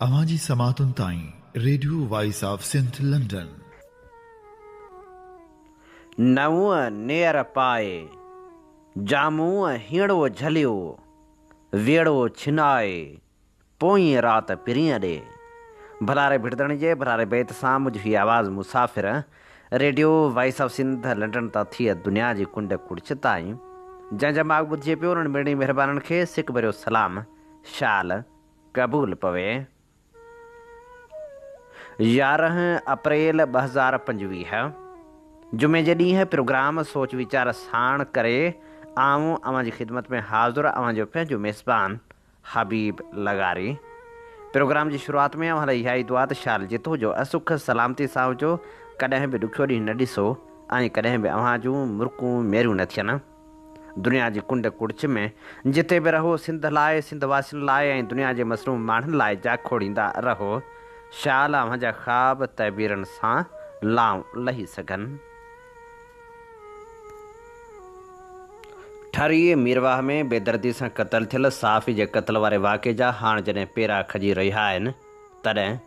अवांजी समातुन ताईं radio voice of Sindh London. नवूं नेर पाए जामूं हीणो झलियो वेड़ो छिनाए पोई रात पिरीअ ॾे। भलारे भिड़दण जे भलारे बैत सां मुंहिंजी आवाज़ मुसाफ़िर Radio voice of Sindh London तां थी दुनिया जी कुंड कुड़च ताईं जंहिंजा मां ॿुधिजे पियो उन्हनि ॿिन्ही महिरबाननि खे सिक भरियो सलाम शाल क़बूल पवे। 11 अप्रैल 2025 जुमे जे ॾींहुं प्रोग्राम सोच वीचार साण करे आऊं अव्हांजी ख़िदमत में हाज़ुर अव्हांजो पंहिंजो मेज़बान हबीब लगारी। प्रोग्राम जी शुरूआत में अव्हां लाइ इहा ई दुआ त शाल जितो जो असुख सलामती सां हुजो, कॾहिं बि ॾुखियो ॾींहुं न ॾिसो ऐं कॾहिं बि अव्हां जूं मुर्कूं मेरियूं न थियनि। दुनिया जी कुंड कुड़च में जिते बि रहो सिंध लाइ, सिंध वासियुनि लाइ ऐं दुनिया जे मसरूम माण्हुनि लाइ जाखोड़ींदा रहो। शाल अव्हांजा ख़्वाब तइबीरनि सां लाऊं लही सघनि। ठरी मीरवाह में बेदर्दी सां क़तल थियल साफ़ी जे क़तल वारे वाक़े जा हाणे जॾहिं पेरा खजी रहिया आहिनि तॾहिं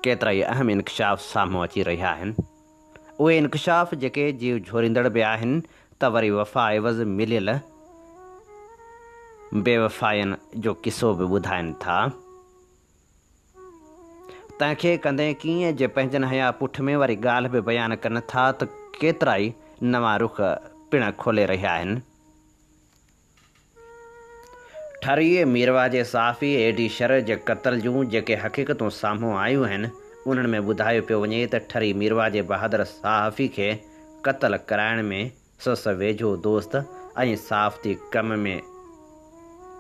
केतिरा ई अहम इंकशाफ़ साम्हूं अची रहिया आहिनि। उहे इंकशाफ़ जेके जीव झोरींदड़ बि आहिनि त वरी वफ़ा एवज़ मिलियल बेवफ़ाइनि जो किसो बि ॿुधाइनि था। तंहिंखे कंदे कीअं जे पंहिंजनि हया पुठ में वरी ॻाल्हि बि बयानु कनि था त केतिरा ई नवां रुख पिण खोले रहिया आहिनि। ठरी मीरवा जे साफ़ी एडी शर जे क़तल जूं जेके हक़ीक़तूं साम्हूं आयूं आहिनि उन्हनि में ॿुधायो पियो वञे त ठरी मीरवा जे बहादुर साफ़ी खे क़तल कराइण में संदसि वेझो दोस्त ऐं साफ़ती कम में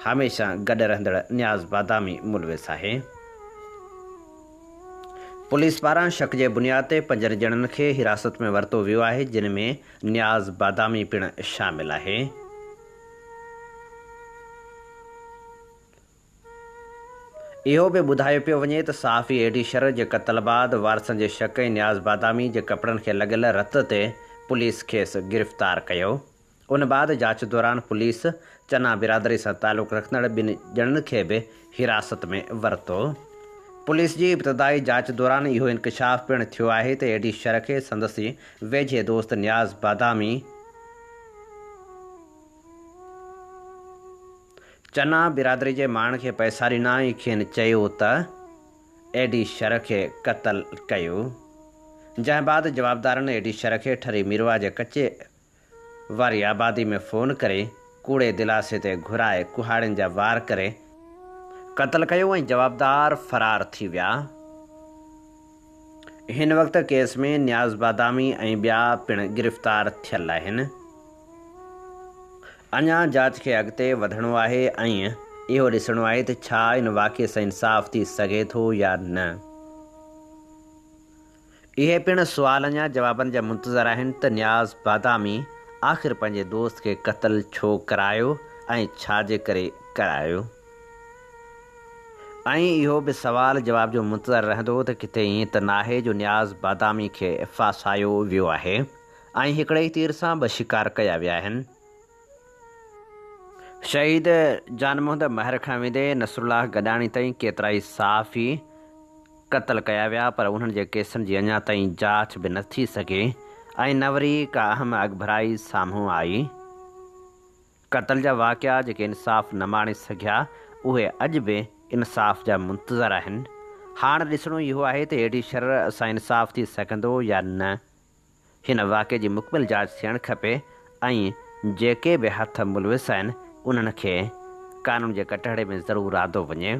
हमेशह गॾु रहंदड़ न्याज़ बादामी मुलविस आहे। पुलिस पारां शक जे बुनियाद ते 5 ॼणनि खे हिरासत में वरितो वियो आहे, जिन में न्याज़ बादामी पिण शामिल आहे। इहो बि ॿुधायो पियो वञे त साफ़ी एडी शर जे क़तल बाद वारसनि जे शक ऐं न्याज़ बादामी जे कपिड़नि खे लॻियल रत ते पुलिस खेसि गिरफ़्तार कयो। उन बाद जांच दौरान पुलिस चना बिरादरी सां तालुक़ु रखंदड़ 2 ॼणनि खे बि हिरासत में वरितो। पुलिस जी इब्तिदाई जांच दौरान इहो इंकशाफ़ पिणु थियो आहे त एडी शर खे संदसि वेझे दोस्त न्याज़ बादामी चना बिरादरी जे माण्हुनि खे पैसा ॾिना ऐं खेनि चयो त एडी शर खे क़तल कयो। जंहिं बाद जवाबदारनि एडी शर खे ठरी मीरवा जे कचे वारी आबादी में फ़ोन करे कूड़े दिलासे ते घुराए कुहाड़ियुनि जा वार करे क़तल कयो ऐं जवाबदार फ़रार थी विया। हिन वक़्तु केस में न्याज़ बादामी ऐं ॿिया पिण गिरफ़्तार थियल आहिनि। अञा जांच खे अॻिते वधणो आहे ऐं इहो ॾिसणो आहे त छा इन वाक़े सां इंसाफ़ थी सघे थो या न। इहे पिण सुवाल अञा जवाबनि जा मुंतज़र आहिनि त न्याज़ बादामी आख़िर पंहिंजे दोस्त खे क़तल छो करायो ऐं छाजे करे करायो। ऐं इहो बि सवाल जवाब जो मुंतज़र रहंदो त किथे ईअं त नाहे जो न्याज़ बादामी खे फासायो वियो आहे ऐं हिकिड़े ई तीर सां 2 शिकार कया विया आहिनि। शहीद जानमुहम्मद महर खां वेंदे नसरुल्लाह गॾाणी ताईं केतिरा ई साफ़ी क़तल कया विया, पर उन्हनि जे केसनि जी अञा ताईं जांच बि न थी सघे ऐं न वरी का अहम अॻभराई साम्हूं आई। क़तल जा वाक़िया जेके इंसाफ़ न माणे सघिया उहे अॼु बि इंसाफ़ जा मुंतज़र आहिनि। हाणे ॾिसणो इहो आहे त एडी शर सां इंसाफ़ थी सघंदो या न। हिन वाक़े जी मुकमिल जांच थियणु खपे ऐं जेके बि हथ मुलविस आहिनि उन्हनि खे कानून जे कटहरे में ज़रूरु आंदो वञे।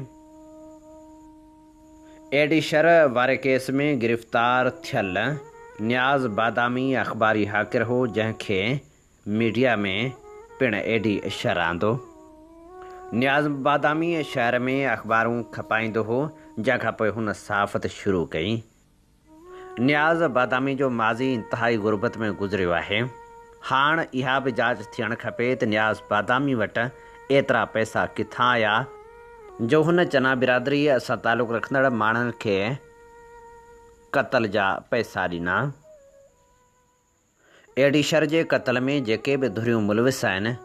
एडी शर वारे केस में गिरफ़्तार थियल न्याज़ बादामी अख़बारी हाकिर हो, जंहिंखे मीडिया में पिण एडी शर आंदो। न्याज़ बादामी शहर में अख़बारूं खपाईंदो हो, जंहिंखां पोइ हुन सहाफ़त शुरू कई। न्याज़ बादामी जो माज़ी इंतिहाई गुरबत में गुज़रियो आहे। हाणे इहा बि जांच थियणु खपे त न्याज़ बादामी वटि एतिरा पैसा किथां आया जो हुन चना बिरादरीअ सां तालुक़ु रखंदड़ माण्हुनि खे क़तल जा पैसा ॾिना। एडी शर जे क़तल में जेके बि धुरियूं मुलविस आहिनि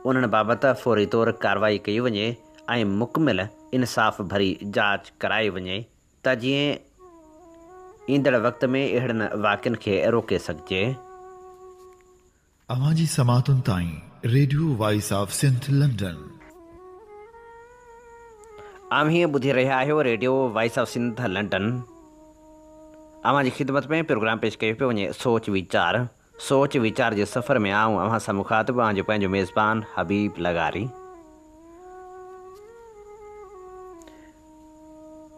उन्हनि बाबति फ़ौरी तौरु कार्रवाई कई वञे ऐं मुकमिल इंसाफ़ भरी जांच कराई वञे त जीअं ईंदड़ वक़्त में अहिड़नि वाक़िअनि खे रोके सघिजे। अवां जी समातुनि ताईं radio voice of Sindh London. आम हीअं ॿुधी रहिया आहियो Radio voice of Sindh London. अवां जी ख़िदमत में प्रोग्राम पेश कयो पियो वञे सोच वीचार जे सफ़र में आऊं अव्हां सां मुखातिबु आहियां पंहिंजो मेज़बान हबीब लगारी।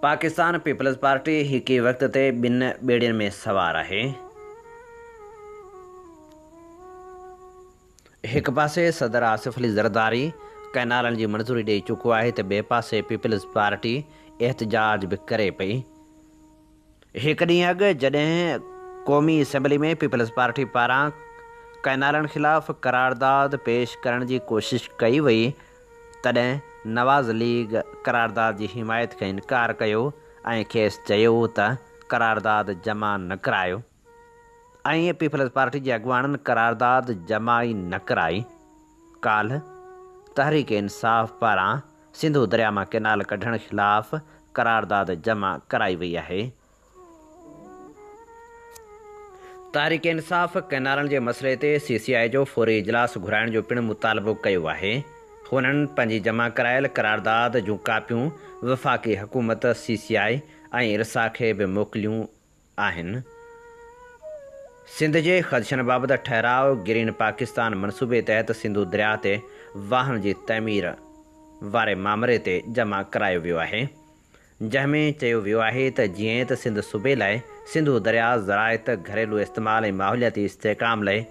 पाकिस्तान पीपल्स पार्टी हिक ई वक़्त ते ॿिनि ॿेड़ियुनि में सवार आहे। हिकु पासे सदर आसिफ अली ज़रदारी कैनालनि जी मंज़ूरी ॾेई चुको आहे त ॿिए पासे पीपल्स पार्टी एहतजाज बि करे पई। हिकु ॾींहुं अॻु जॾहिं क़ौमी असैम्बली में पीपल्स पार्टी पारां कैनालनि ख़िलाफ़ करारदाद पेश करण जी कोशिशि कई वई तॾहिं नवाज़ लीग करारदाद जी हिमायत खे इनकार कयो ऐं खेसि चयो त करारदाद जमा न करायो ऐं पीपल्स पार्टी जे अॻुवाणनि करारदाद जमा ई न कराई। काल्ह तहरीक इंसाफ़ पारां सिंधु दरिया मां कैनाल कढण ख़िलाफ़ करारदाद जमा कराई वई आहे। तहरीक इंसाफ़ कैनालनि जे मसइले ते CCI जो फौरी इजलास घुराइण जो पिणु मुतालबो कयो आहे। हुननि पंहिंजी जमा करायल करारदाद जूं कापियूं वफ़ाक़ी हुकूमत CCI ऐं इरसा खे बि मोकिलियूं आहिनि। सिंध जे ख़दशनि बाबति ठहराव ग्रीन पाकिस्तान मनसूबे तहत सिंधु दरिया ते वाहन जी तइमीर वारे मामले ते जमा करायो वियो आहे, जंहिंमें चयो वियो आहे त जीअं त सिंध सूबे लाइ सिंधु दरिया ज़राइत घरेलू इस्तेमाल ऐं माहौलियाती इस्तेहकाम लाइ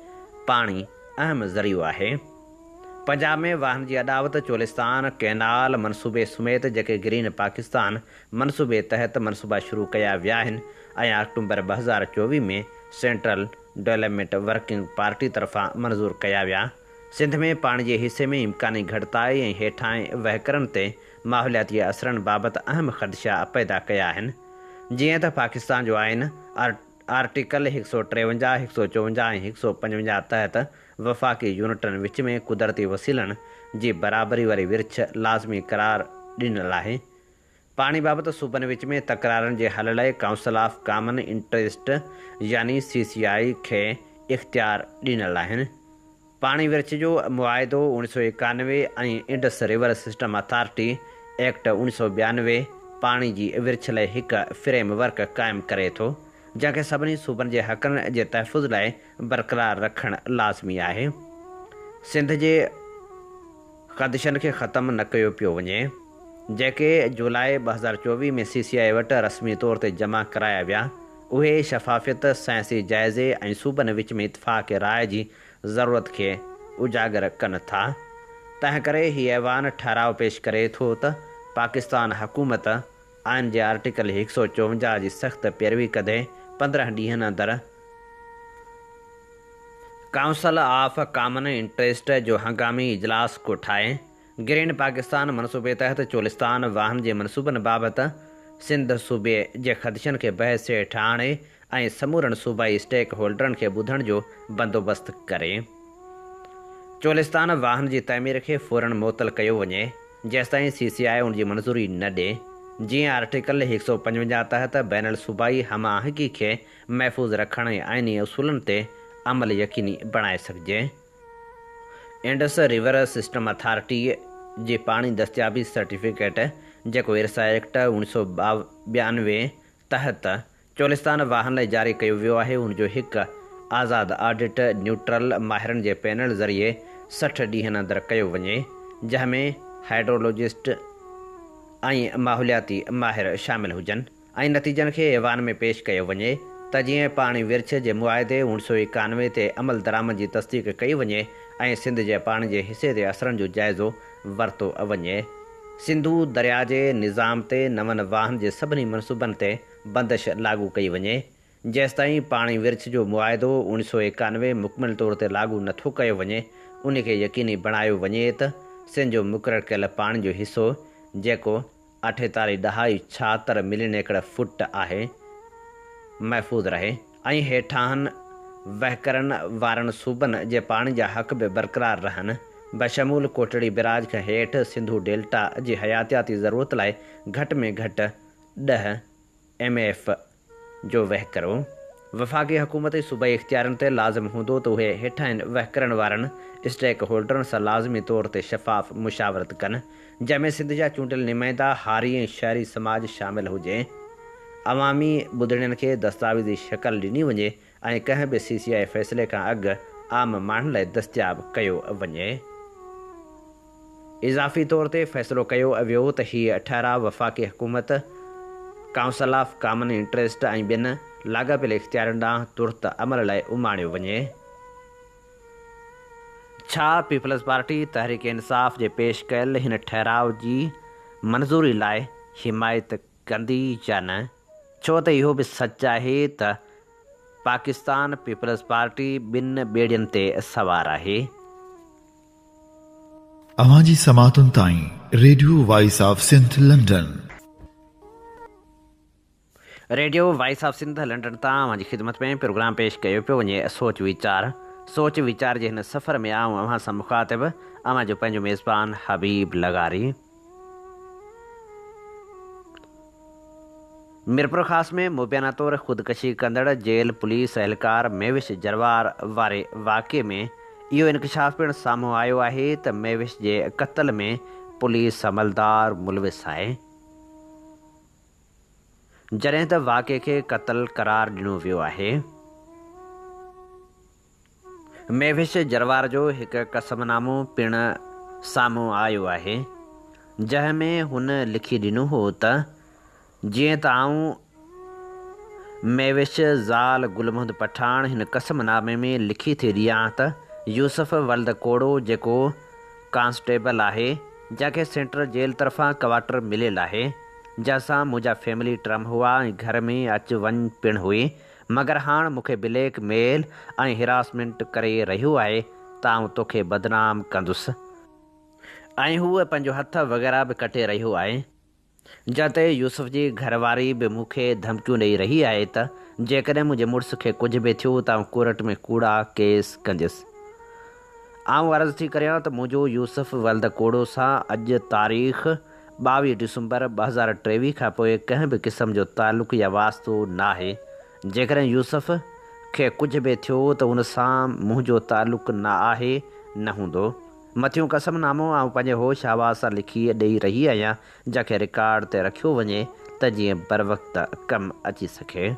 पाणी अहम ज़रियो आहे। पंजाब में वाहन जी अॾावत चोलिस्तान कैनाल मनसूबे समेत जेके ग्रीन पाकिस्तान मनसूबे तहत मनसूबा शुरू कया विया आहिनि ऐं अक्टूबर 2024 में सेंट्रल डेवलपमेंट वर्किंग पार्टी तरफ़ां मंज़ूर कया विया। सिंध में पाणी जे हिसे में इम्कानी घटिताई ऐं हेठां वहिकरनि ते माहौलियाती असरनि बाबति अहम ख़दशा पैदा कया आहिनि। जीअं त पाकिस्तान जो आइन आर्टिकल 153, 154 ऐं 155 तहत वफ़ाक़ी यूनिटनि विच में कुदरती वसीलनि जी बराबरी वारी विर्छ लाज़मी करार ॾिनल आहे। पाणी बाबति सूबनि विच में तकरारनि जे हल लाइ काउंसिल ऑफ कॉमन इंटरेस्ट यानी CCI खे इख़्तियार ॾिनल आहिनि। पाणी विर्छ जो मुआइदो 1991 ऐं Indus river system authority act 1992 पाणी जी विर्छ लाइ हिकु फ्रेमवर्क क़ाइमु करे थो, जंहिंखे सभिनी सूबनि जे हक़नि जे तहफ़ुज़ लाइ बरक़रार रखणु लाज़मी आहे। सिंध जे ख़दशनि खे ख़तमु न कयो पियो वञे, जेके जुलाई 2024 में CCI वटि रस्मी तौर ते जमा कराया विया। उहे शफ़ाफ़ियत, साइंसी जाइज़े ऐं सूबनि विच में इतफ़ाक़ राय जी ज़रूरत खे उजागर कनि था। तंहिं करे हीउ ऐवान ठहराव पेश करे थो त पाकिस्तान हुकूमत आइन जे आर्टिकल 154 जी सख़्त पैरवी कदे 15 ॾींहनि अंदरि काउंसिल ऑफ कॉमन इंटरेस्ट जो हंगामी इजलास को ठाहे ग्रीन पाकिस्तान मनसूबे तहत चोलिस्तान वाहन जे मनसूबनि बाबति सिंध सूबे जे ख़दशनि खे बहस हेठि आणे ऐं समूरनि सूबाई स्टेक होल्डरनि खे ॿुधण जो बंदोबस्तु करे। चोलिस्तान वाहन जी तइमीर खे फ़ौरन मुअतल कयो वञे जेसिताईं CCI उन जी मंज़ूरी न ॾिए। जीअं आर्टिकल 155 तहत बैनल सूबाई हम आहंगी खे महफ़ूज़ रखण ऐं आइनी उसूलनि ते अमल यकीनी बणाए सघिजे। इंडस रिवर सिस्टम अथॉरिटी जे पाणी दस्तियाबी सर्टिफिकेट जेको इरसा एक्ट 1992 तहत चोलिस्तान वाहन लाइ जारी कयो वियो आहे, उनजो हिकु आज़ादु ऑडिट न्यूट्रल माहिरनि जे पैनल ज़रिए 60 ॾींहनि अंदरि कयो वञे, जंहिंमें हाइड्रोलॉजिस्ट ऐं माहौलियाती माहिर शामिल हुजनि ऐं नतीजनि खे ऐवान में पेश कयो वञे त जीअं पाणी विर्छ जे मुआइदे 1991 ते अमल दरामद जी तस्दीक कई वञे ऐं सिंध जे पाणी जे हिसे ते असरनि जो जाइज़ो वरितो वञे। सिंधु दरिया जे निज़ाम ते नवनि वाहन जे सभिनी मनसूबनि ते बंदिश लागू कई वञे। जेसिताईं पाणी विर्छ जो मुआइदो 1991 मुकमल तौर ते लागू नथो कयो वञे, उन खे यकीनी बणायो वञे त सिंध जो मुक़ररु कयल पाणी जो हिसो जेको 48.76 मिलियन एकड़ फुट आहे महफ़ूज़ रहे ऐं हेठां वहिकरनि वारनि सूबनि जे पाणी जा हक़ बि बरक़रार रहनि। बशमूल कोटड़ी बिराज खां हेठि सिंधु डेल्टा जी हयातियाती ज़रूरत लाइ घटि में घटि 10 MF जो वहिकरो वफ़ाक़ी हुकूमत जी सूबाई इख़्तियारनि ते लाज़िम हूंदो त उहे हेठाहिनि वहिकरण वारनि स्टेक होल्डरनि सां लाज़िमी तौर ते शफ़ाफ़ मुशावरत कनि, जंहिंमें सिंध जा चूंडियल नुमाइंदा हारी ऐं शहरी समाज शामिल हुजे। अवामी ॿुधड़ियुनि खे दस्तावेज़ी शक्ल ॾिनी वञे ऐं कंहिं बि CCI फ़ैसिले खां अॻु आम माण्हुनि लाइ दस्तियाबु कयो वञे। इज़ाफ़ी तौर ते फ़ैसिलो कयो वियो त हीअ ठहराउ वफ़ाक़ी हुकूमत, काउंसिल ऑफ कॉमन इंट्रस्ट ऐं ॿिनि लाॻापियल इख़्तियारनि ॾांहुं तुर्त अमल लाइ उमाणियो वञे। छा पीपल्स पार्टी तहरीक इंसाफ़ जे पेश कयल हिन ठहराउ जी मंज़ूरी लाइ हिमायत कंदी या न? छो त इहो बि सच आहे त पाकिस्तान पीपल्स पार्टी ॿिनि ॿेड़ियुनि ते सवार आहे। अवां जी समातुनि ताईं radio voice of Sindh London. Radio voice of Sindh London तां अवां जी ख़िदमत में प्रोग्राम पेश कयो पियो वञे सोच वीचार जे हिन सफ़र में आऊं अव्हां सां मुख़ातिब अवां जो पंहिंजो मेज़बान हबीब लगारी। मिरपुर ख़ास में मुबैना तौर ख़ुदकशी कंदड़ जेल पुलिस एहलकार मेविश जरवार वारे वाक़े में इहो इंकशाफ़ पिणु साम्हूं आयो आहे त मेविश जे क़त्ल में पुलिस अमलदार मुलविस आहे, जॾहिं त वाक़े खे क़त्ल करार ॾिनो वियो आहे। मेविश जरवार जो हिकु कसमनामो पिणु साम्हूं आयो आहे, जंहिं में हुन लिखी ॾिनो हो त जीअं त आऊं मेविश ज़ाल गुलमहद पठान हिन कसमनामे में लिखी थी ॾियां त यूसुफ वल्द कोड़ो जेको कांस्टेबल आहे, जंहिंखे सेंट्रल जेल तरफ़ां क्वार्टर मिलियल आहे, जंहिंसां मुंहिंजा फैमिली टर्म हुआ ऐं घर में अचु वञु पिणु हुई, मगर हाणे मूंखे ब्लैक मेल ऐं हिरासमेंट करे रहियो आहे त आउं तोखे बदनाम कंदुसि ऐं हूअ पंहिंजो हथ वग़ैरह बि कटे रहियो आहे। जिते यूसुफ जी घरवारी बि मूंखे धमकियूं ॾेई रही आहे त जेकॾहिं मुंहिंजे मुड़ुस खे कुझु बि थियो त आउं कोर्ट में कूड़ा केस कंदुसि। आउं अर्ज़ु थी करियां त मुंहिंजो यूसुफ वल्द कोड़ो सां अॼु तारीख़ 22 डिसंबर 2023 खां पोइ कंहिं बि क़िस्म जो तालुक़ या वास्तो न आहे। जेकॾहिं यूसुफ खे कुझु बि थियो त हुन सां मुंहिंजो तालुक़ न आहे, न हूंदो। मथियों कसमनामो आउं पंहिंजे होश आवाज़ सां लिखी ॾेई रही आहियां, जंहिंखे रिकॉर्ड ते रखियो वञे त जीअं बर वक़्तु कमु अची सघे।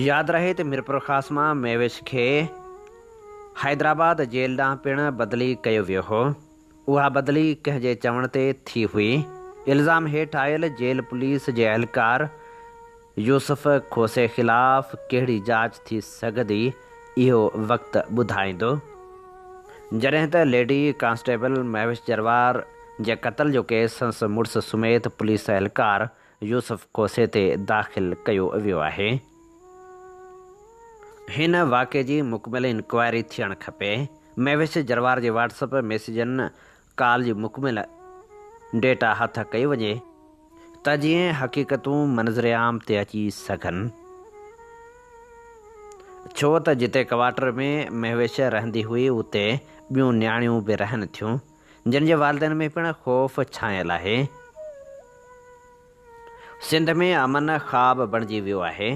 यादि रहे त मिरपुर ख़ास मां मेविश खे हैदराबाद जेल ॾांहुं पिणु बदिली कयो वियो हो। उहा बदिली कंहिंजे चवण ते थी हुई। इल्ज़ाम हेठि आयल जेल पुलिस जे एहलकार यूसुफ खोसे ख़िलाफ़ कहिड़ी जांच थी सघंदी, इहो वक़्तु ॿुधाईंदो। जॾहिं त लेडी कांस्टेबल मेविश जरवार जे क़त्ल जो केस संस मुड़ुस समेत पुलिस एहलकार यूसुफ खोसे ते दाख़िल कयो वियो आहे। हिन वाक़े जी मुकमिल इंक्वायरी थियणु खपे। मेविश जरवार जे व्हाट्सएप मैसेजनि कॉल जी मुकमिल डेटा हथ कई वञे त जीअं हक़ीक़तूं मंज़र आम ते अची सघनि। छो त जिते क्वार्टर में मेविश रहंदी हुई उते ॿियूं नियाणियूं बि रहनि थियूं, जिन जे वालिदैन में पिणु ख़ौफ़ छायल आहे। सिंध में अमन ख़्वाब बणिजी वियो आहे,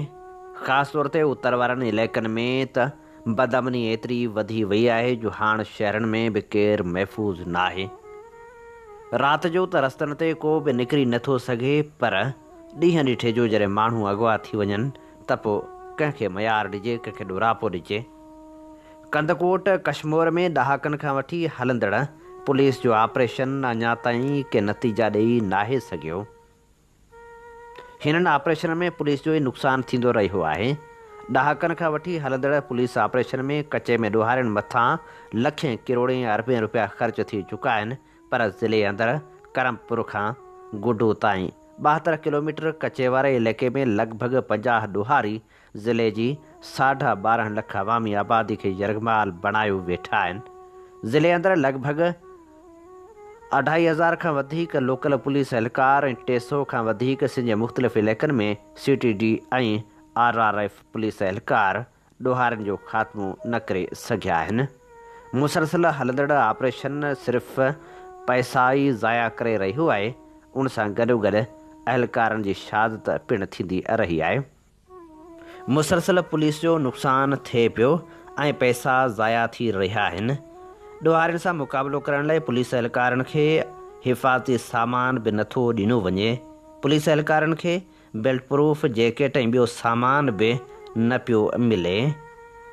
ख़ासि तौर ते उत्तर वारनि इलाइक़नि में त बदअमनी एतिरी वधी वई आहे जो हाणे शहरनि में बि केरु महफ़ूज़ न आहे। राति जो त रस्तनि ते को बि निकिरी नथो सघे, पर ॾींहं ॾिठे जो जॾहिं माण्हू अॻुवा थी वञनि त पोइ कंहिंखे मयार ॾिजे, कंहिंखे ॾोरापो ॾिजे। कंदकोट कश्मीर में ॾहाकनि खां वठी हलंदड़ पुलिस जो ऑपरेशन अञा ताईं के नतीजा ॾेई नाहे सघियो। हिननि ऑपरेशन में पुलिस जो ई नुक़सानु थींदो रहियो आहे। ॾहाकनि खां वठी हलंदड़ पुलिस ऑपरेशन में कचे में ॾोहारियुनि मथां लखें किरोड़ें अरबें रुपया ख़र्च थी चुका आहिनि, पर ज़िले अंदरि करमपुर खां गुडू ताईं 72 किलोमीटर कचे वारे इलाइक़े में लॻभॻि 50 ॾोहारी ज़िले जी 12.5 लख अवामी आबादी खे यरगमाल बणायो वेठा आहिनि। ज़िले अंदरि लॻभॻि 2500 खां वधीक लोकल पुलिस एहलकार ऐं 300 खां वधीक सिंध जे मुख़्तलिफ़ इलाइक़नि में CTD ऐं RRF पुलिस एहलकार ॾोहारियुनि जो ख़ात्मो न करे सघिया आहिनि। मुसलसल हलंदड़ ऑपरेशन सिर्फ़ पैसा ई ज़ाया करे रहियो आहे, उन सां गॾोगॾु अहलकारनि जी शहादत पिणु थींदी रही आहे। मुसलसल पुलिस जो नुक़सानु थिए पियो ऐं पैसा ज़ाया थी रहिया आहिनि। ॾोहारियुनि सां मुक़ाबिलो करण लाइ पुलिस अहलकारनि खे हिफ़ाज़ती सामान बि नथो ॾिनो वञे। पुलिस अहलकारनि खे बेल्ट प्रूफ जैकेट ऐं ॿियो सामान बि न पियो मिले,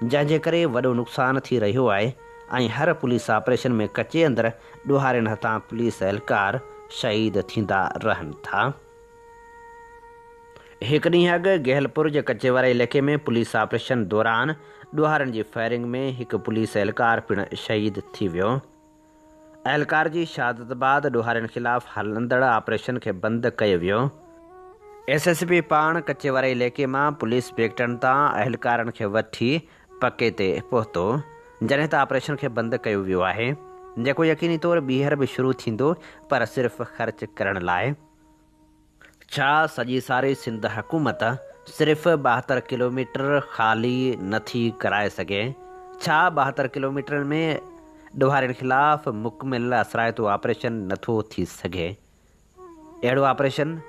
जंहिंजे करे वॾो नुक़सानु थी रहियो आहे ऐं हर पुलिस ऑपरेशन में कचे अंदरि ॾोहारियुनि हथां पुलिस अहलकार शहीद थींदा रहनि था। हिकु ॾींहुं अॻु गहलपुर जे कचे वारे इलाइक़े में पुलिस ऑपरेशन दौरान ॾोहारियुनि जी फायरिंग में हिकु पुलिस अहलकार पिणु शहीद थी वियो। अहलकार जी शहादत बाद ॾोहारियुनि ख़िलाफ़ हलंदड़ ऑपरेशन खे बंदि कयो वियो। SSP पाण कचे वारे इलाइक़े मां पुलिस बेगटन तां अहलकारनि खे वठी पके ते पहुतो, जॾहिं त ऑपरेशन खे बंदि कयो वियो आहे, जेको यकीनी तौरु ॿीहर बि शुरू थींदो, पर सिर्फ़ु ख़र्च करण लाइ। छा सॼी सारी सिंध हुकूमत सिर्फ़ु 72 किलोमीटर ख़ाली नथी कराए सघे? छा 72 किलोमीटर में ॾोहारियुनि ख़िलाफ़ मुकमिल असराइतो ऑपरेशन नथो थी सघे? अहिड़ो ऑपरेशन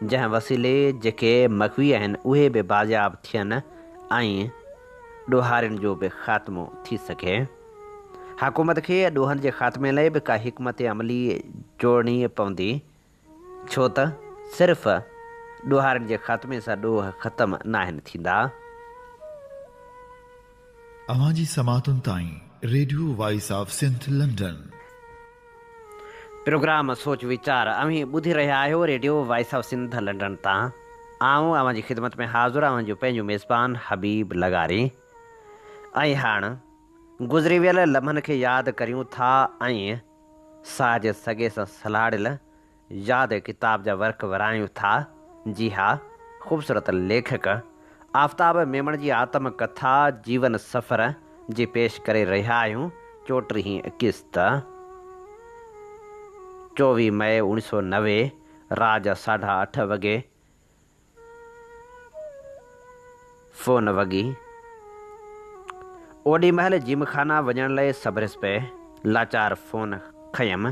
जंहिं वसीले जेके मख़वी आहिनि उहे बि बाज़ियाब थियनि ऐं ॾोहारियुनि जो बि ख़ात्मो थी सघे। हुकूमत खे ॾोहनि जे ख़ात्मे लाइ बि का हिकमत अमली जोड़नी पवंदी, छो त सिर्फ़ु ॾोहारियुनि जे ख़ात्मे सां ॾोह ख़तमु न आहिनि थींदा। अवां जी समातुनि ताईं radio voice of Sindh London. Programme सोच वीचार अवीं ॿुधी रहिया आहियो Radio voice of Sindh London तां। आऊं अवां जी ख़िदमत में हाज़ुर आहियां जो पंहिंजो मेज़बान हबीब लगारी। ऐं हाणे गुज़री वियल लम्हनि खे यादि करियूं था ऐं साज सॻे सां सलाड़ियल यादि किताब जा वर्क वरायूं था। जी हा, ख़ूबसूरत लेखक आफ्ताब मेमण जी आत्मकथा जीवन सफ़र जी पेश करे रहिया आहियूं। 34हीं क़िस्त 24 मई 1990 रात जा 8:30 वॻे फ़ोन वॻी। ओॾी महिल जिमखाना वञण लाइ सबरिस पए, लाचार फ़ोन खयमि।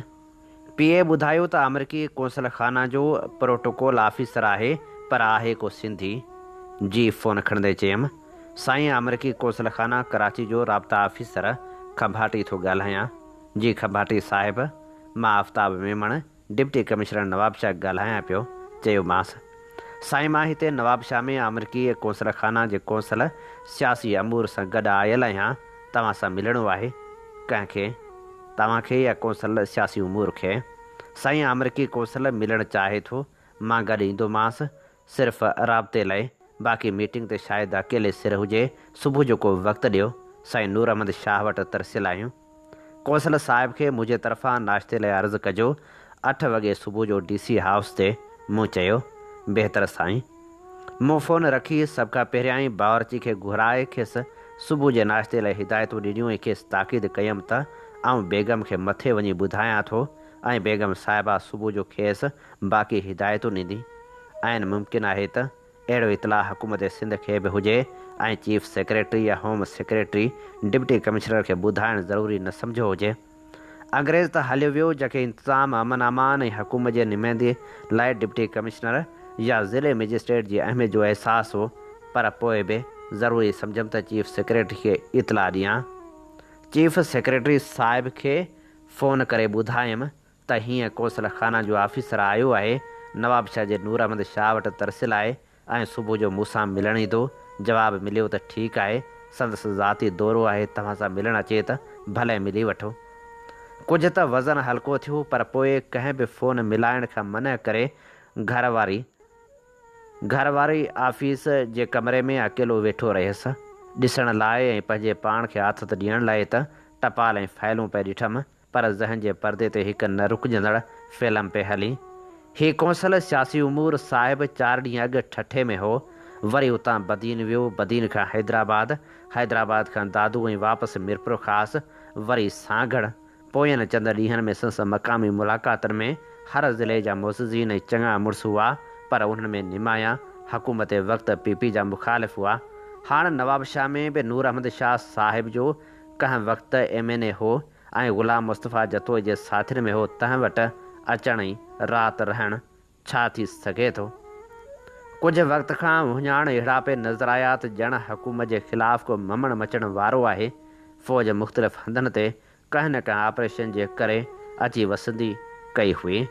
पीए ॿुधायो त अमरीकी कौंसल खाना जो प्रोटोकॉल ऑफिसर आहे, पर आहे को सिंधी। जी फ़ोन खणंदे चयुमि, साईं अमरीकी कौंसल खाना कराची जो राब्ता ऑफिसर खंभाटी थो ॻाल्हायां। जी खंभाटी साहिबु, मां आफ्ताब मेमण डिप्टी कमिश्नर नवाबशाह ॻाल्हायां पियो। चयोमांसि, साईं मां हिते नवाबशाह में अमरीकी कौंसल खाना जे कौंसल सियासी अमूर सां गॾु आयल आहियां। तव्हां सां मिलणो आहे। कंहिंखे? तव्हांखे या कौंसल सियासी अमूर खे? साईं अमरीकी कौंसल मिलणु चाहे थो। मां गॾु ईंदोमांसि, सिर्फ़ु राब्ते लाइ। बाक़ी मीटिंग ते शायदि अकेले सिर हुजे। सुबुह जो को वक़्तु ॾियो। साईं नूर अहमद शाह वटि तरसियल आहियूं। कौंसल साहिब खे मुंहिंजे तरफ़ां नाश्ते लाइ अर्ज़ु कजो। 8 वॻे सुबुह जो DC हाउस ते। मूं चयो, बहितर साईं। मूं फ़ोन रखी सभ खां पहिरियां ई बावरची खे घुराए खेसि सुबुह जे नाश्ते लाइ हिदायतूं ॾिनियूं ऐं खेसि ताक़ीद कयमि त आउं बेगम खे मथे वञी ॿुधायां थो ऐं बेगम साहिबा सुबुह जो खेसि बाक़ी हिदायतूं ॾींदी। ऐं मुमकिन आहे त अहिड़ो इतलाह हुकूमत सिंध खे बि हुजे ऐं चीफ सेक्रेटरी या होम सेक्रेटरी डिप्टी कमिश्नर खे ॿुधाइणु ज़रूरी न सम्झो हुजे। अंग्रेज़ त हलियो वियो, जंहिंखे इंतिज़ाम अमन अमान ऐं हुकूमत जे नुमाइंदे लाइ डिप्टी कमिश्नर या ज़िले मजिस्ट्रेट जी अहमियत जो अहसासु हो, पर पोइ बि ज़रूरी सम्झमि त चीफ सेक्रेटरी खे इतलाह ॾियां। चीफ सेक्रेटरी साहिब खे फ़ोन करे ॿुधायमि त हीअं कौंसल खाना जो ऑफिसर आयो आहे, नवाबशाह जे नूर अहमद शाह वटि तरसियल आहे ऐं सुबुह जो मूंसां मिलणु ईंदो। जवाबु मिलियो त ठीकु आहे, संदसि ज़ाती दौरो आहे, तव्हां सां मिलणु अचे त भले मिली वठो। कुझु त वज़न हल्को थियो, पर पोइ कंहिं बि फ़ोन मिलाइण खां मना करे घरवारी ऑफिस जे कमरे में अकेलो वेठो रहियसि। ॾिसण लाइ ऐं पंहिंजे पाण खे आथत ॾियण लाइ त टपाल ऐं फाइलूं पिए ॾिठमि, पर ज़हन जे परदे ते हिकु न रुकजंदड़ फिल्म पे हली। हीउ कौंसल सियासी उमूर साहिबु 4 ॾींहं अॻु ठठे में हो। वरी उतां बदीन वियो, बदीन खां हैदराबाद खां दादू ऐं वापसि मिरपुर ख़ासि, वरी सागड़। पोयनि चंद ॾींहंनि में संस मक़ामी मुलाक़ातुनि में हर ज़िले जा मुअज़्ज़िज़ीन ऐं चङा मुड़ुस हुआ, पर उन्हनि में निमाया हुकूमत वक़्तु PP जा मुखालिफ़ हुआ। हाणे नवाबशाह में बि नूर अहमद शाह साहिब जो कंहिं वक़्तु MNA हो ऐं ग़ुलाम मुस्तफ़ा जतोई जे साथियुनि में हो, तंहिं वटि अचण ई राति रहण छा थी सघे थो। कुझु वक़्त खां हुञाण अहिड़ा पे नज़र आया त ॼण हुकूमत जे ख़िलाफ़ को ममण मचण वारो आहे। फ़ौज मुख़्तलिफ़ हंधनि ते कंहिं न कंहिं ऑपरेशन जे करे अची वसंदी कई हुई।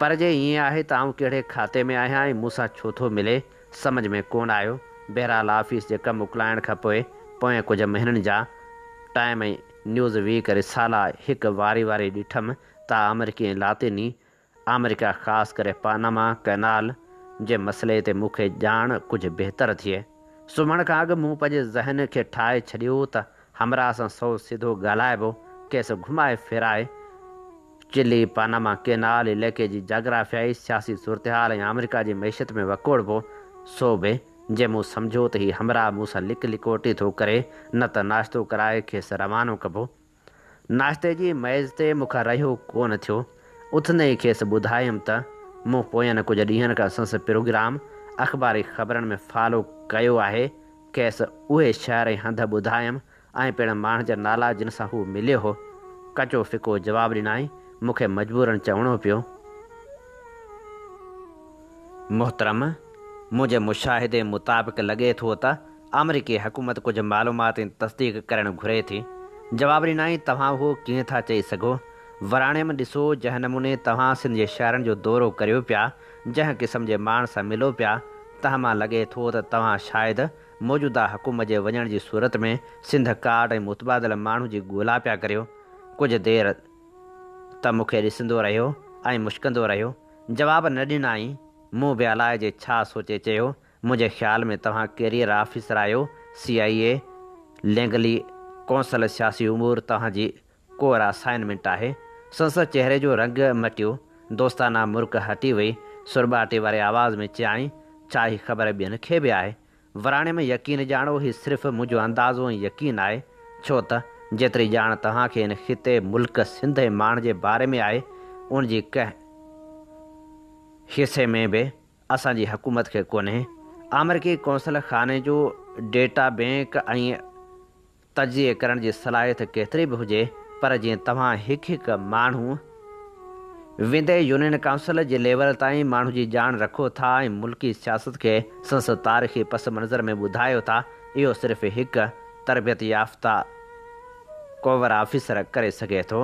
पर जे ईअं आहे त आउं कहिड़े खाते में आहियां ऐं मूंसां छो थो मिले, सम्झ में कोन आयो। बहरहाल ऑफिस जे कमु मोकिलाइण खां पोइ कुझु महीननि जा टाइम ऐं न्यूज़ वीक रिसाला हिकु वारी ॾिठमि त अमेरिकी ऐं लातीनी अमेरिका ख़ासि करे पानामा कैनाल जे मसइले ते मूंखे ॼाण कुझु बहितर थिए। सुम्हण खां अॻु मूं पंहिंजे ज़हन खे ठाहे छॾियो त हमरा सां सौ सिधो ॻाल्हाइबो, केस घुमाए फिराए चिली पानामा कैनाल इलाइक़े जी जाग्राफियाई सियासी सूरत हाल ऐं अमेरिका जी मैशियत में वकोड़बो। सो बि जे मूं सम्झो त हीउ हमरा मूंसां लिकोटी थो करे, न त नाश्तो कराए खेसि रवानो कबो। नाश्ते जी मेज़ ते मूंखां रहियो कोन थियो। उथंदे ई खेसि ॿुधायमि त मूं पोयनि कुझु ॾींहंनि खां संसद प्रोग्राम अख़बारी ख़बरनि में फॉलो कयो आहे। खेसि उहे शहर ऐं हंध ॿुधायमि ऐं पिणु माण्हुनि जा नाला जिन सां हू मिलियो हो। कचो फिको जवाबु ॾिनई। मूंखे मजबूरन चवणो पियो, मोहतरम, मुंहिंजे मुशाहिदे मुताबिक़ लॻे थो त अमरीकी हुकूमत कुझु मालूमात ऐं तस्दीक करणु घुरे थी। जवाबु ॾिनई, तव्हां उहो कीअं था चई सघो? वराणे में ॾिसो, जंहिं नमूने तव्हां सिंध जे शहरनि जो दौरो करियो पिया, जंहिं क़िस्म जे माण्हुनि सां मिलो पिया, तंहिं मां लॻे थो त तव्हां शायदि मौजूदा हुकूमत जे वञण जी सूरत में सिंध कार्ड ऐं मुतबादिल माण्हू जी ॻोल्हा पिया करियो। कुझु देरि त मूंखे ॾिसंदो रहियो ऐं मुश्कंदो रहियो। जवाबु न ॾिनई। मूं बि अलाए जे छा सोचे चयो, मुंहिंजे ख़्याल में तव्हां कैरियर ऑफिसर आहियो, CIA, लैंगली कौंसल सियासी उमूर तव्हांजी कोर असाइनमेंट आहे। संसद चहिरे जो रंग मटियो, दोस्ताना मुर्क हटी वई, सुरॿाटे वारे आवाज़ में चयाईं, छा ही ख़बर ॿियनि खे बि आहे? वराणे में यकीन ॼाणो, ही सिर्फ़ु मुंहिंजो अंदाज़ो ऐं यकीन आहे, छो त जेतिरी ॼाण तव्हांखे हिन ख़िते मुल्क सिंध जे माण्हू जे बारे में आहे, उन जी कंहिं हिसे में बि असांजी हुकूमत खे कोन्हे। अमरीकी कौंसल खाने जो डेटा बैंक ऐं तजिए करण जी सलाहियत केतिरी बि हुजे, पर जीअं तव्हां हिकु माण्हू वेंदे यूनियन काउंसिल जे लेवल ताईं माण्हू जी ॼाण रखो था ऐं मुल्की सियासत खे संसद तारीख़ी पस मंज़र में ॿुधायो था, इहो सिर्फ़ु हिकु तरबियत याफ़्ता कोवर ऑफिसर करे सघे थो।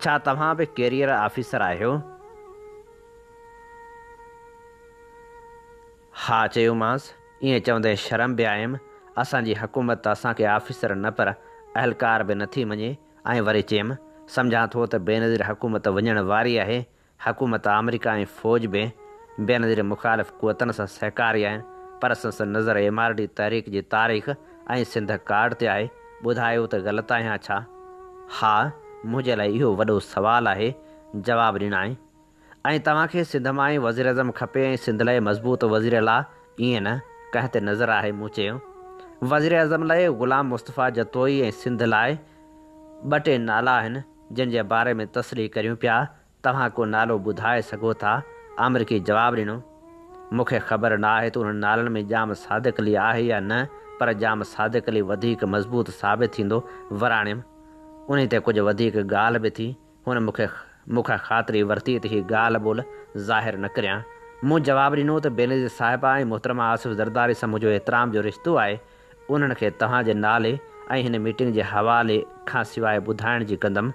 छा तव्हां बि कैरियर ऑफिसर आहियो? हा, चयोमांसि। ईअं चवंदे शर्म बि आयमि। असांजी हुकूमत असांखे ऑफिसर न पर अहलकार बि नथी मञे। ऐं वरी चयुमि, सम्झां थो त बेनज़ीर हुकूमत वञण वारी आहे। हुकूमत अमरीका ऐं फ़ौज बि बेनज़ीर मुख़ालिफ़ क़ुवतनि सां सहकारी आहिनि, पर संसद नज़र MRD तहरीक जी तारीख़ ऐं सिंध कार्ड ते आहे। ॿुधायो त ग़लति आहियां छा? हा, मुंहिंजे लाइ इहो वॾो सुवालु आहे, जवाबु ॾिनई। ऐं तव्हांखे सिंध मां ई वज़ीर अज़म खपे ऐं सिंध लाइ मज़बूत वज़ीर लाइ? ईअं न, कंहिं ते नज़र आहे। मूं चयो, वज़ीर अज़म लाइ ग़ुलाम मुस्तफ़ा जतोई ऐं सिंध लाइ 2 नाला आहिनि जिन जे बारे में तसली करियूं पिया। तव्हां को नालो ॿुधाए सघो था? अमरीकी जवाबु ॾिनो, मूंखे ख़बर न आहे त उन नालनि में जाम सादिक अली आहे या न, पर जाम सादिक अली वधीक मज़बूत साबित थींदो। वराणियमि। उन ते कुझु वधीक ॻाल्हि बि थी। हुन मूंखां ख़ातिरी वरिती त हीअ ॻाल्हि ॿोल ज़ाहिर न करियां। मूं जवाबु ॾिनो त बेनज़ीर साहिबा ऐं मोहतरमा आसिफ़ ज़रदारी सां मुंहिंजो एतिराम जो रिश्तो आहे। उन्हनि खे तव्हांजे नाले ऐं हिन मीटिंग जे हवाले खां सवाइ ॿुधाइण जी कंदमि।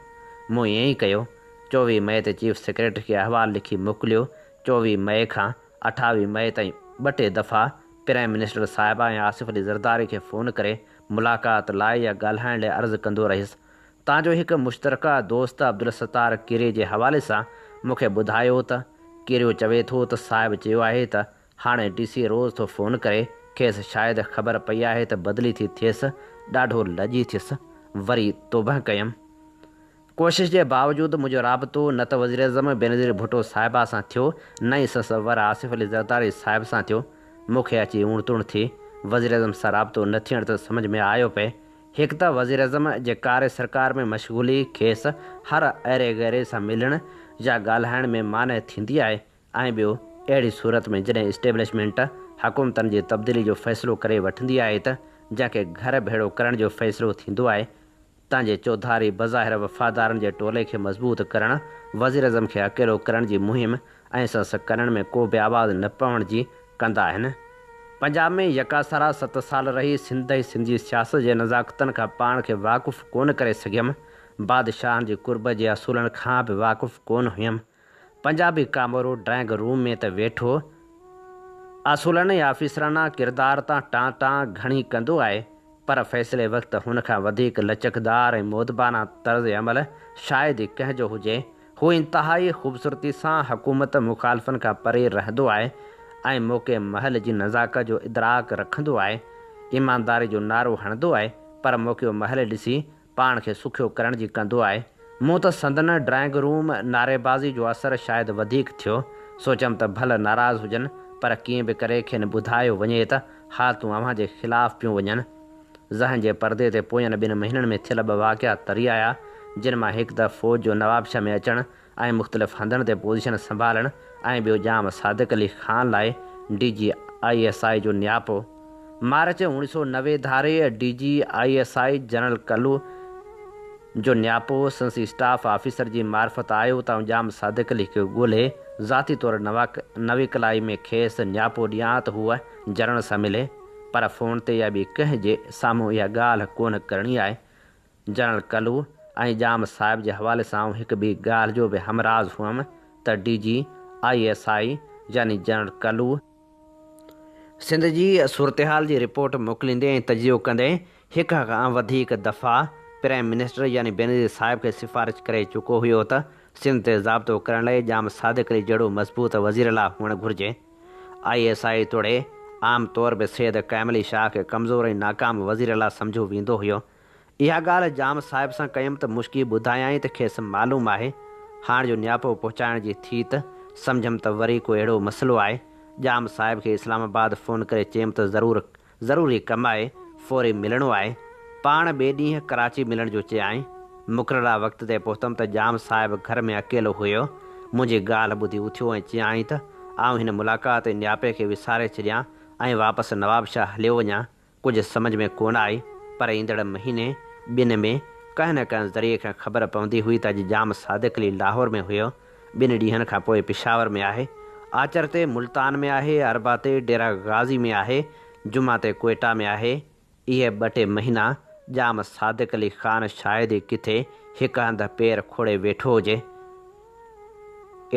मूं ईअं ई कयो। 24 मई ते चीफ सेक्रेटरी खे अहवालु लिखी मोकिलियो। 24 मई खां 28 मई ताईं 2 दफ़ा प्राइम मिनिस्टर साहिबा ऐं आसिफ़ अली ज़रदारी खे फ़ोन करे मुलाक़ात लाइ या ॻाल्हाइण लाइ अर्ज़ु कंदो रहियुसि। तव्हांजो हिकु मुश्तरका दोस्त अब्दुल सत्तार कीरी जे हवाले सां मूंखे ॿुधायो त कीरियो चवे थो त साहिबु चयो आहे त हाणे DC रोज़ थो फ़ोन करे। खेसि शायदि ख़बर पई आहे त बदिली थी थियसि। ॾाढो लॼी थियसि। वरी तौबह कयमि। कोशिश जे बावजूदि मुंहिंजो राबितो न त वज़ीर अज़म बेनज़ीर भुट्टो साहिबा सां थियो, न ई ससवर आसिफ़ अली ज़रदारी साहिब सां थियो। मूंखे अची उण तुण थी। वज़ीर अज़म सां राबितो न थियण त सम्झ में आयो पए। हिकु त वज़ीर अज़म जे कार्य सरकार में मशगूली खेसि हर अहिड़े गैरे सां मिलण या ॻाल्हाइण में माने थींदी आहे, ऐं ॿियो अहिड़ी सूरत में जॾहिं इस्टेब्लिशमेंट हुकूमतनि जी तब्दीली जो फ़ैसिलो करे वठंदी आहे त जंहिंखे घर भेड़ो करण जो फ़ैसिलो थींदो आहे, तव्हांजे चौधारी बज़ाहिर वफ़ादारनि जे टोले खे मज़बूत करणु, वज़ीर अज़म खे अकेलो करण जी मुहिम ऐं संस करण में को बि आवाज़ न पवण जी कंदा आहिनि। पंजाब में यकासरा 7 साल रही सिंध ऐं सिंधी सियासत जे नज़ाकतनि खां पाण खे वाक़ुफ़ु कोन करे सघियमि। बादशाहनि जी कुर्ब जे असूलनि खां बि वाक़ुफ़ु कोन हुयमि। पंजाबी कामरो ड्राइंग रूम में त वेठो असूलनि या ऑफिसराना किरदार तां टां घणी कंदो आहे, पर फ़ैसिले वक़्तु हुन खां वधीक लचकदार ऐं मोदबाना तर्ज़ अमल शायदि ई कंहिंजो हुजे। हू इंतिहाई ख़ूबसूरती सां हुकूमत मुखालफ़नि खां परे रहंदो आहे ऐं मौक़े महल जी नज़ाकत जो इदराक रखंदो आहे। ईमानदारी जो नारो हणंदो आहे, पर मौक़े महल ॾिसी पाण खे सुखियो करण जी कंदो आहे। मूं त संदन ड्राइंग रूम नारेबाज़ी जो असरु शायदि वधीक थियो। सोचियमि त भले नाराज़ हुजनि, पर कीअं बि करे खेनि ॿुधायो वञे त हालतूं अव्हां जे ख़िलाफ़ु पियूं वञनि। ज़हन जे परदे ते पोयनि 2 महीननि में थियल 2 वाक़िया तरी आया, जिन मां हिकु त फ़ौज जो नवाबशाह में अचणु ऐं मुख़्तलिफ़ हंधनि ते पोज़ीशन संभालणु, ऐं ॿियो जाम सादिक़ अली ख़ान लाइ DG/ISI जो नियापो। मार्च 1990 धारे DG/ISI जनरल कल्लू जो नियापो संसी स्टाफ ऑफिसर जी मार्फत आयो त जाम सादिक़ अली खे ॻोल्हे ज़ाती तौरु नवी कलाई में खेसि नियापो ॾियां त हूअ जनरल सां मिले, पर फ़ोन ते या ॿी कंहिं जे साम्हूं इहा ॻाल्हि कोन करणी आहे। जनरल कल्लू ऐं जाम साहिब जे हवाले सां हिकु ॿी ॻाल्हि जो बि हमराज़ हुअमि त DG/ISI यानी जनरल कल्लू सिंध जी सूरतहाल जी रिपोर्ट मोकिलींदे ऐं तजियो कंदे हिक खां वधीक दफ़ा प्राइम मिनिस्टर यानी बेनज़ीर साहिब खे सिफ़ारिश करे चुको हुयो त सिंध ते ज़ाब्तो करण लाइ जाम सादिक़ अली जहिड़ो मज़बूत वज़ीर ला हुअणु घुरिजे। ISI तोड़े आम तौर बि सैयद क़ैम अली शाह खे कमज़ोर ऐं नाकाम वज़ीर ला सम्झो वेंदो हुयो। इहा ॻाल्हि जाम साहिब सां कयमि त मुश्किल ॿुधायाई त खेसि मालूम आहे। हाणे जो नियापो पहुचाइण जी थी त सम्झमि त वरी को अहिड़ो मसइलो आहे। जाम साहिब खे इस्लामाबाद फ़ोन करे चयमि त ज़रूरी कमु आहे, फौरी मिलणो आहे। पाण ॿिए ॾींहुं कराची मिलण जो चयाईं। मुक़ररा वक़्त ते पहुतमि त जाम साहिब घर में अकेलो हुयो। मुंहिंजी ॻाल्हि ॿुधी उथियो ऐं चयाईं त आउं हिन मुलाक़ात ऐं नियापे खे विसारे छॾियां ऐं वापसि नवाबशाह हलियो वञा। कुझु सम्झ में कोन आई, पर ईंदड़ महीने 2 में कंहिं न कंहिं ज़रिए खां ख़बर पवंदी हुई त अॼु जाम सादिक़ अली लाहौर में हुयो, 2 ॾींहंनि खां पोइ पिशावर में आहे, आचर ते मुल्तान में आहे, अरबा ते डेरा गाज़ी में आहे, जुमा ते कोयटा में आहे। इहे 2-टे महीना जाम सादिक़ अली ख़ान शायदि किथे हिकु हंधि पेर खोड़े वेठो हुजे।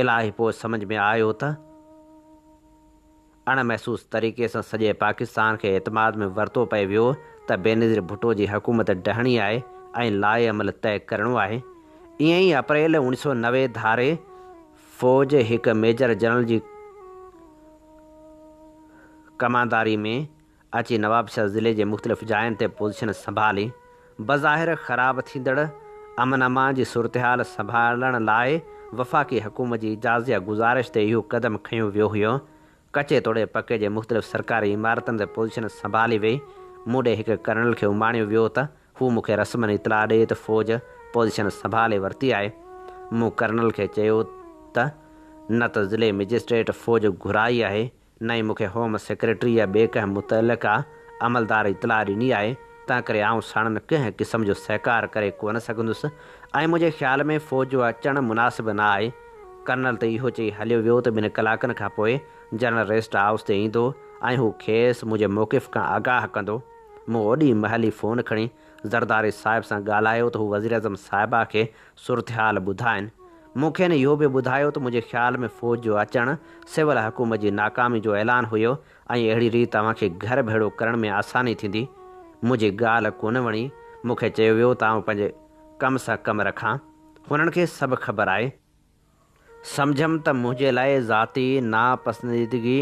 इलाही पोइ सम्झ में आयो त अणमहसूस तरीक़े सां सॼे पाकिस्तान खे एतमाद में वरितो पए वियो त बेनज़ीर भुट्टो जी हुकूमत ढहणी आहे ऐं लाइ अमल तय करिणो आहे। ईअं ई अप्रैल 1990 धारे फ़ौज हिकु मेजर जनरल जी कमांदारी में अची नवाबशाह ज़िले जे मुख़्तलिफ़ जायुनि ते पोज़ीशन संभाली। बज़ाहिर ख़राब थींदड़ अमन अमान जी सूरतहाल संभालण लाइ वफ़ाक़ी हुकूमत जी इजाज़त या गुज़ारिश ते इहो क़दम खंयो वियो हुयो। कचे तोड़े पके जे मुख़्तलिफ़ सरकारी इमारतनि ते पोज़ीशन संभाली वई। मूं ॾे हिकु कर्नल खे उमाणियो वियो त हू मूंखे रस्मनि इतलाह ॾिए त फ़ौज पोज़ीशन संभाले वरिती आहे। मूं कर्नल खे चयो त न त ज़िले मजिस्ट्रेट फ़ौज घुराई आहे, न ई मूंखे होम सेक्रेटरी या ॿिए कंहिं मुतलका अमलदार इतलाह ॾिनी आहे। तंहिं करे आउं साणनि कंहिं क़िस्म जो सहकार करे कोन सघंदुसि ऐं मुंहिंजे ख़्याल में फ़ौज जो अचणु मुनासिबु न आहे। कर्नल त इहो चई हलियो वियो त 2 कलाकनि खां पोइ जनरल रेस्ट हाउस ते ईंदो ऐं हू खेसि मुंहिंजे मौक़िफ़ खां आगाह कंदो। मूं ओॾी महिल ई फ़ोन खणी ज़रदारी साहिब सां ॻाल्हायो त हू वज़ीर अज़म साहिबा खे सूरतहाल ॿुधाइनि। मूंखे न इहो बि ॿुधायो त मुंहिंजे ख़्याल में फ़ौज जो अचणु सिविल हुकूमत जी नाकामी जो ऐलान हुयो ऐं अहिड़ी रीति तव्हांखे घर भेड़ो करण में आसानी थींदी। मुंहिंजी ॻाल्हि कोन वणी। मूंखे चयो वियो त आउं पंहिंजे कम सां कमु रखां। हुननि खे सभु ख़बर आहे। सम्झमि त मुंहिंजे लाइ ज़ाती नापसंदीदगी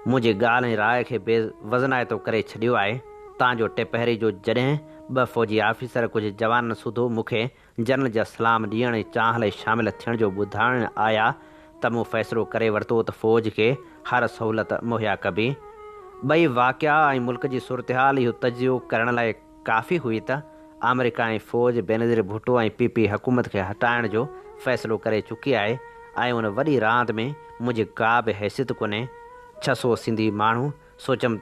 मुंहिंजी ॻाल्हि ऐं राय खे बेवज़नाइतो करे छॾियो आहे। तव्हांजो टेपहरी जो जॾहिं 2 फ़ौजी ऑफिसर कुझु जवान सूधो मूंखे जनरल जा सलाम ॾियण ऐं चाह लाइ शामिलु थियण जो ॿुधाइण आया त मूं फ़ैसिलो करे वरितो त फ़ौज खे हर सहूलियत मुहैया कबी। 2 वाक़िया ऐं मुल्क जी सूरतहाल इहो तजियो करण लाइ काफ़ी हुई त अमेरिका ऐं फ़ौज बेनज़ीर भुट्टो ऐं PP हुकूमत खे हटाइण जो फ़ैसिलो करे चुकी आहे ऐं उन वॾी रांदि में मुंहिंजी का बि हैसियत कोन्हे। 600 सिंधी माण्हू सोचमि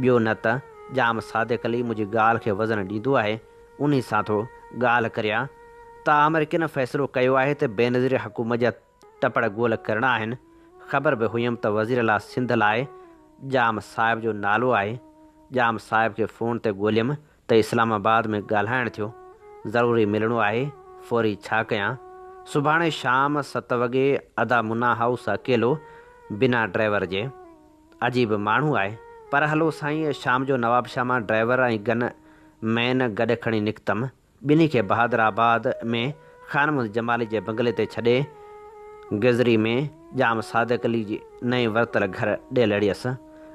ॿियो न त जाम सादिक़ अली मुंहिंजी ॻाल्हि खे वज़न ॾींदो आहे। उन सां थो ॻाल्हि करियां त अमेरिकन फ़ैसिलो कयो आहे त बेनज़ीर हुकूमत जा टपड़ ॻोल्ह करणा आहिनि। ख़बर बि हुयमि त वज़ीर अला सिंध लाइ जाम साहिब जो नालो आहे। जाम साहिब खे फ़ोन ते ॻोल्हियमि त इस्लामाबाद में ॻाल्हाइणु थियो, ज़रूरी मिलणो आहे। फौरी छा कयां? सुभाणे शाम 7 वॻे अदा मुना हाउस अकेलो, बिना ड्राइवर जे। अजीब माण्हू आहे, पर हलो साईं। शाम जो नवाबशाह मां ड्राइवर ऐं गन मैन गॾु खणी निकितमि। ॿिन्ही खे बहादुराबाद में ख़ान मुहम्मद जमाली जे बंगले ते छॾे गिज़री में जाम सादिक अली जी नई वरितल घर ॾे लड़ियसि।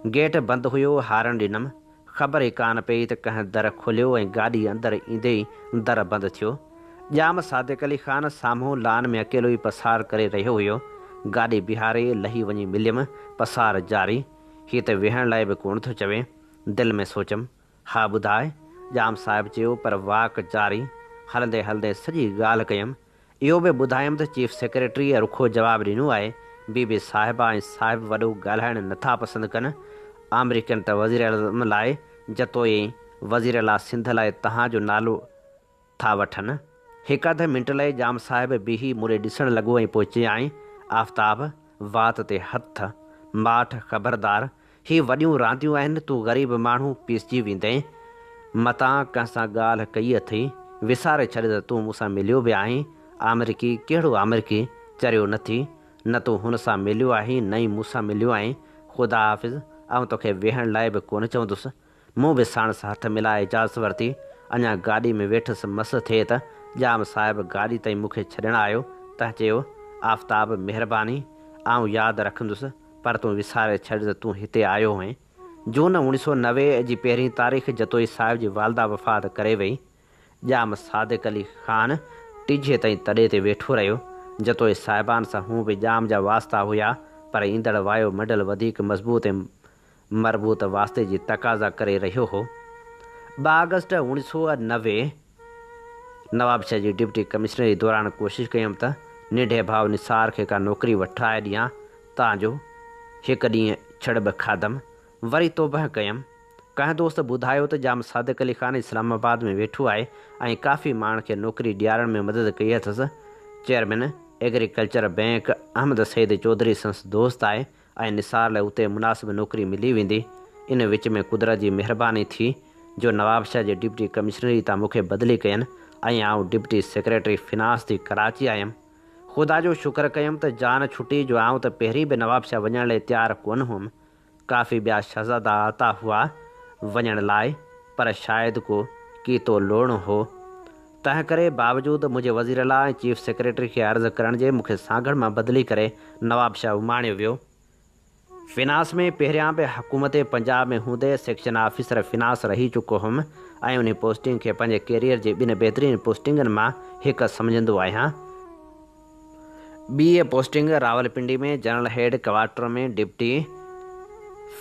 गेट बंदि हुयो, हारन ॾिनमि। ख़बर ई कान पई त कंहिं दर खोलियो ऐं गाॾी अंदरि ईंदे ई दर बंदि थियो। जाम सादिक अली ख़ान साम्हूं लान में अकेलो ई पसार करे रहियो हुयो। गाॾी बिहारे लही वञी मिलियमि। पसार जारी। हीअ त वेहण लाइ बि कोन थो चवे। दिलि में सोचियमि, हा ॿुधाए। जाम साहिबु चयो, पर वाक जारी। हलंदे हलंदे सॼी ॻाल्हि कयमि। इहो बि ॿुधायमि त चीफ सेक्रेटरीअ रुखो जवाबु ॾिनो आहे। बीबी साहिबा ऐं साहिब वॾो ॻाल्हाइणु नथा पसंदि कनि। अमेरिकन त वज़ीर आज़म लाइ जतो ई वज़ीर अला सिंध लाइ तव्हांजो नालो था वठनि। हिकु अधु मिंट लाइ जाम साहिब बीही मूंॾे ॾिसणु लॻो ऐं पोइ चयाईं, आफ़्ताब वात ते हथ माठ, ख़बरदार। हीअ वॾियूं रांदियूं आहिनि। तूं ग़रीब माण्हू पीसजी वेंदे। मतां कंहिं सां ॻाल्हि कई अथई, विसारे छॾ त तूं मूंसां मिलियो बि आहीं। अमेरिकी? कहिड़ो अमेरिकी? चरियो नथी। न तूं हुन सां मिलियो आहीं, न ई मूंसां मिलियो आहीं। ख़ुदा हाफ़िज़। ऐं तोखे वेहण लाइ बि कोन चवंदुसि। मूं बि साणुसि हथ मिलाए इजाज़त वरिती। अञा गाॾी में वेठुसि, मस थिए त जाम साहिबु गाॾी ताईं मूंखे छॾणु आयो त चयो, आफ़्ताब महिरबानी, आउं यादि रखंदुसि, पर तूं विसारे छॾ त तूं हिते आयो हुएं। जून 1990 जी 1 तारीख़ जतोई साहिब जी वालदा वफ़ात करे वई। जाम सादिक अली ख़ान टीजे ताईं तॾे ते वेठो रहियो। जतोई साहिबान सां हू बि जाम जा वास्ता हुया, पर ईंदड़ वायो मंडल वधीक मज़बूत ऐं मरबूत वास्ते जी तक़ाज़ा करे रहियो हो। 2 अगस्त 1990 नवाबशाह जी डिप्टी कमिश्नरी दौरान कोशिशि कयमि त निढे भाउ निसार खे का नौकिरी वठाए ॾियां, तांजो। हिकु ॾींहुं छड़ बि खाधमि। वरी तौबह कयमि। कंहिं दोस्त ॿुधायो त जाम सादिक अली ख़ान इस्लामाबाद में वेठो आहे ऐं काफ़ी माण्हुनि खे नौकिरी ॾियारण में मदद कई अथसि। Chairman agriculture bank Ahmed Saeed Chaudhry संस दोस्त आहे ऐं निसार लाइ उते मुनासिब नौकिरी मिली वेंदी। इन विच में कुदरत जी महिरबानी थी जो नवाबशाह जे डिप्टी कमिश्नरी तां मूंखे बदिली कयनि ऐं आउं डिप्टी सेक्रेटरी फिनांस थी कराची आयुमि। ख़ुदा जो शुक्र कयुमि त जान छुटी जो आउं त पहिरीं बि नवाबशाह वञण लाइ तयारु कोन हुअमि। काफ़ी ॿिया शहज़ादा आता हुआ वञण लाइ, पर शायदि को कीतो लोणो हो। तंहिं करे बावजूदि मुंहिंजे वज़ीर अला ऐं चीफ सेक्रेटरी खे अर्ज़ु करण जे मूंखे सागड़ मां बदिली करे नवाबशाह उमाणियो वियो। फिनांस में पहिरियां बि हुकूमत पंजाब में हूंदे सेक्शन ऑफिसर फिनांस रही चुको हुअमि ऐं उन पोस्टिंग खे पंहिंजे कैरियर जे ॿिनि बहितरीन पोस्टिंगनि मां हिकु सम्झंदो आहियां। ॿी पोस्टिंग रावलपिंडी में जनरल हेड क्वार्टर में डिप्टी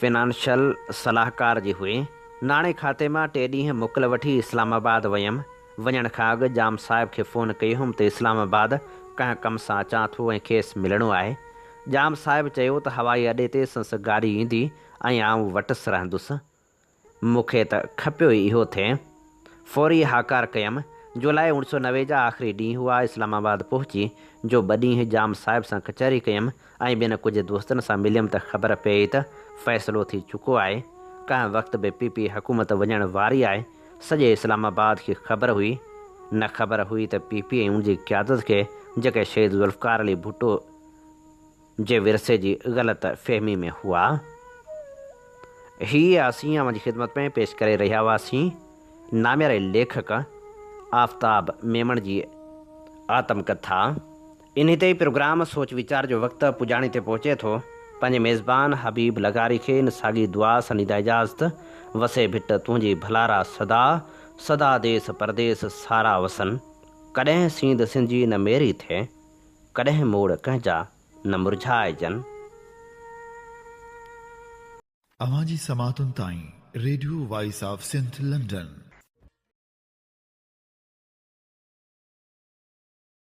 फिनांशियल सलाहकार जी हुई। नाणे खाते मां 3 ॾींहं मोकल वठी इस्लामाबाद वयमि। वञण खां अॻु जाम साहिब खे फ़ोन कई हुअमि त इस्लामाबाद कंहिं कम सां अचां थो ऐं खेसि मिलणो आहे। जाम साहिब चयो त हवाई अॾे ते संस गाॾी ईंदी ऐं आउं वटसि रहंदुसि। मूंखे त खपियो ई इहो थिए। फौरी हाकार कयमि। जुलाई 1990 जा आख़िरी ॾींहुं हुआ। इस्लामाबाद पहुची जो 2 ॾींहं जाम साहिब सां कचहरी कयमि ऐं ॿियनि कुझु दोस्तनि सां मिलियमि त ख़बर पई त फ़ैसिलो थी चुको आहे। कंहिं वक़्तु बि PP हुकूमत वञण वारी आहे। सॼे इस्लामाबाद खे ख़बर हुई। न ख़बर हुई त PP ऐं उनजी क़यादत खे जेके शहीद ज़ुल्फ़कार अली भुट्टो जे विरसे जी ग़लति फ़हमी में हुआ। हीअ असीं अवां जी ख़िदमत में पेश करे रहिया हुआसीं नामियारे लेखक आफ़ताब मेमण जी आत्मकथा। इन ते प्रोग्राम सोच वीचार जो वक़्तु पुॼाणी ते पहुचे थो। पंहिंजे मेज़बान हबीब लगारी खे इन साॻी दुआ सनीदा इजाज़त। वसे भिट तुंहिंजी भलारा सदा, सदा देस परदेस सारा वसन। कॾहिं सींद सिंधी न मेरी थिए, कॾहिं मोड़ कंहिंजा न मुरझाइजनि। अवां जी समातुनि ताईं radio voice of Sindh London